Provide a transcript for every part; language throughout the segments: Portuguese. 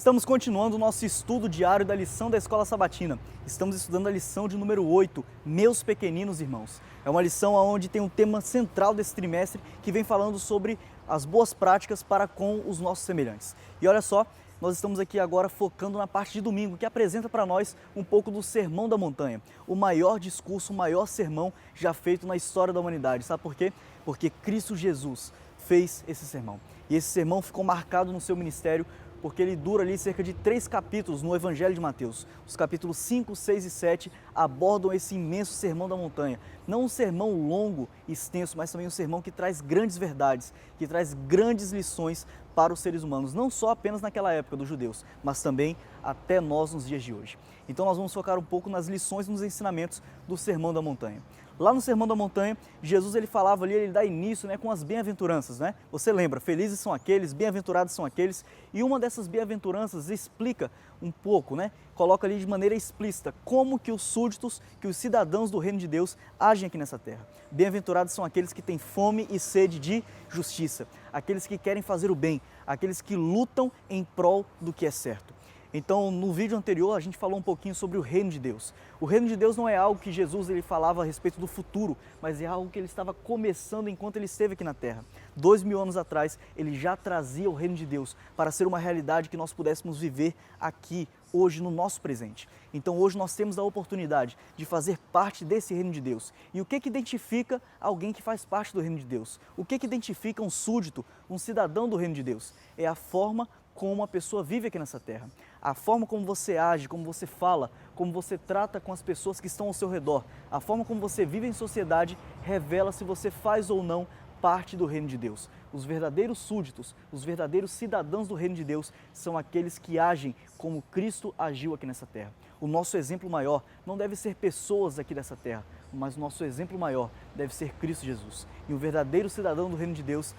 Estamos continuando o nosso estudo diário da lição da Escola Sabatina. Estamos estudando a lição de número 8, Meus Pequeninos Irmãos. É uma lição onde tem um tema central desse trimestre que vem falando sobre as boas práticas para com os nossos semelhantes. E olha só, nós estamos aqui agora focando na parte de domingo, que apresenta para nós um pouco do Sermão da Montanha, o maior discurso, o maior sermão já feito na história da humanidade. Sabe por quê? Porque Cristo Jesus fez esse sermão. E esse sermão ficou marcado no seu ministério porque ele dura ali cerca de 3 capítulos no Evangelho de Mateus. Os capítulos 5, 6 e 7 abordam esse imenso Sermão da Montanha. Não um sermão longo e extenso, mas também um sermão que traz grandes verdades, que traz grandes lições para os seres humanos, não só apenas naquela época dos judeus, mas também até nós nos dias de hoje. Então nós vamos focar um pouco nas lições e nos ensinamentos do Sermão da Montanha. Lá no Sermão da Montanha, Jesus ele falava ali, ele dá início com as bem-aventuranças, né? Você lembra, felizes são aqueles, bem-aventurados são aqueles, e uma dessas bem-aventuranças explica um pouco, coloca ali de maneira explícita como que os súditos, que os cidadãos do reino de Deus agem aqui nessa terra. Bem-aventurados são aqueles que têm fome e sede de justiça, aqueles que querem fazer o bem, aqueles que lutam em prol do que é certo. Então, no vídeo anterior, a gente falou um pouquinho sobre o reino de Deus. O reino de Deus não é algo que Jesus ele falava a respeito do futuro, mas é algo que ele estava começando enquanto ele esteve aqui na terra. 2000 anos atrás, ele já trazia o reino de Deus para ser uma realidade que nós pudéssemos viver aqui, hoje, no nosso presente. Então, hoje nós temos a oportunidade de fazer parte desse reino de Deus. E o que identifica alguém que faz parte do reino de Deus? O que identifica um súdito, um cidadão do reino de Deus? É a forma como uma pessoa vive aqui nessa terra. A forma como você age, como você fala, como você trata com as pessoas que estão ao seu redor, a forma como você vive em sociedade revela se você faz ou não parte do reino de Deus. Os verdadeiros súditos, os verdadeiros cidadãos do reino de Deus são aqueles que agem como Cristo agiu aqui nessa terra. O nosso exemplo maior não deve ser pessoas aqui dessa terra, mas o nosso exemplo maior deve ser Cristo Jesus. E o verdadeiro cidadão do reino de Deus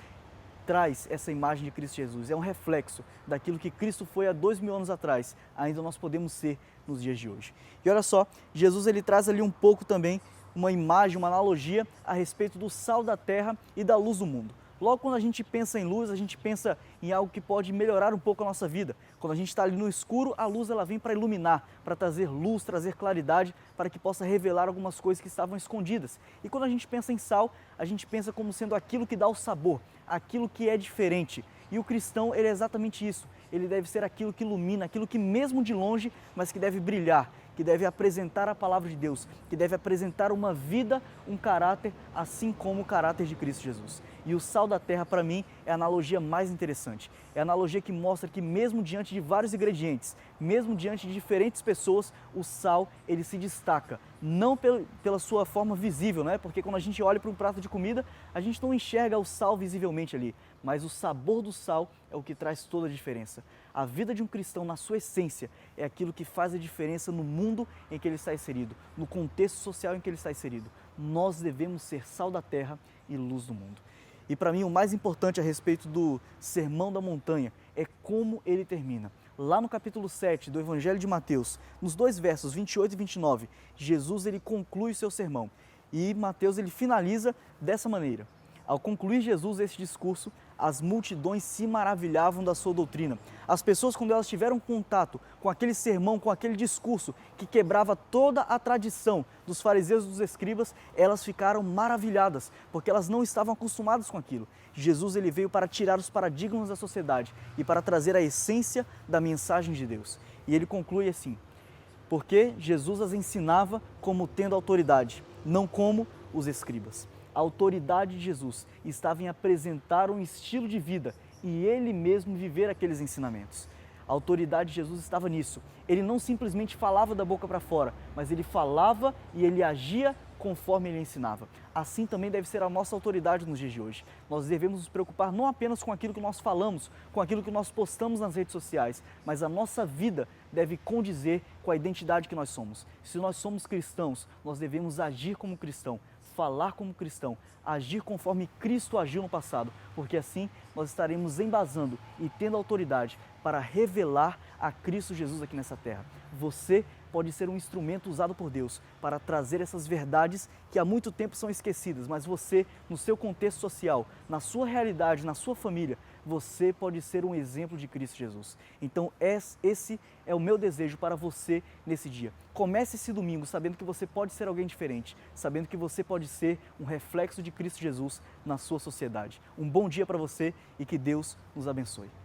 traz essa imagem de Cristo Jesus, é um reflexo daquilo que Cristo foi há 2000 anos atrás, ainda nós podemos ser nos dias de hoje. E olha só, Jesus ele traz ali um pouco também uma imagem, uma analogia a respeito do sal da terra e da luz do mundo. Logo quando a gente pensa em luz, a gente pensa em algo que pode melhorar um pouco a nossa vida. Quando a gente está ali no escuro, a luz ela vem para iluminar, para trazer luz, trazer claridade, para que possa revelar algumas coisas que estavam escondidas. E quando a gente pensa em sal, a gente pensa como sendo aquilo que dá o sabor, aquilo que é diferente. E o cristão, ele é exatamente isso. Ele deve ser aquilo que ilumina, aquilo que mesmo de longe, mas que deve brilhar, que deve apresentar a palavra de Deus, que deve apresentar uma vida, um caráter, assim como o caráter de Cristo Jesus. E o sal da terra, para mim, é a analogia mais interessante. É a analogia que mostra que mesmo diante de vários ingredientes, mesmo diante de diferentes pessoas, o sal, ele se destaca. Não pela sua forma visível, porque quando a gente olha para um prato de comida, a gente não enxerga o sal visivelmente ali, mas o sabor do sal é o que traz toda a diferença. A vida de um cristão, na sua essência, é aquilo que faz a diferença no mundo em que ele está inserido, no contexto social em que ele está inserido. Nós devemos ser sal da terra e luz do mundo. E para mim o mais importante a respeito do Sermão da Montanha é como ele termina. Lá no capítulo 7 do Evangelho de Mateus, nos 2 versos 28 e 29, Jesus ele conclui o seu sermão. E Mateus ele finaliza dessa maneira. Ao concluir Jesus esse discurso, as multidões se maravilhavam da sua doutrina. As pessoas, quando elas tiveram contato com aquele sermão, com aquele discurso que quebrava toda a tradição dos fariseus e dos escribas, elas ficaram maravilhadas, porque elas não estavam acostumadas com aquilo. Jesus ele veio para tirar os paradigmas da sociedade e para trazer a essência da mensagem de Deus. E ele conclui assim: porque Jesus as ensinava como tendo autoridade, não como os escribas. A autoridade de Jesus estava em apresentar um estilo de vida e ele mesmo viver aqueles ensinamentos. A autoridade de Jesus estava nisso. Ele não simplesmente falava da boca para fora, mas ele falava e ele agia conforme ele ensinava. Assim também deve ser a nossa autoridade nos dias de hoje. Nós devemos nos preocupar não apenas com aquilo que nós falamos, com aquilo que nós postamos nas redes sociais, mas a nossa vida deve condizer com a identidade que nós somos. Se nós somos cristãos, nós devemos agir como cristão, falar como cristão, agir conforme Cristo agiu no passado, porque assim nós estaremos embasando e tendo autoridade para revelar a Cristo Jesus aqui nessa terra. Você pode ser um instrumento usado por Deus para trazer essas verdades que há muito tempo são esquecidas, mas você, no seu contexto social, na sua realidade, na sua família, você pode ser um exemplo de Cristo Jesus. Então esse é o meu desejo para você nesse dia. Comece esse domingo sabendo que você pode ser alguém diferente, sabendo que você pode ser um reflexo de Cristo Jesus na sua sociedade. Um bom dia para você e que Deus nos abençoe.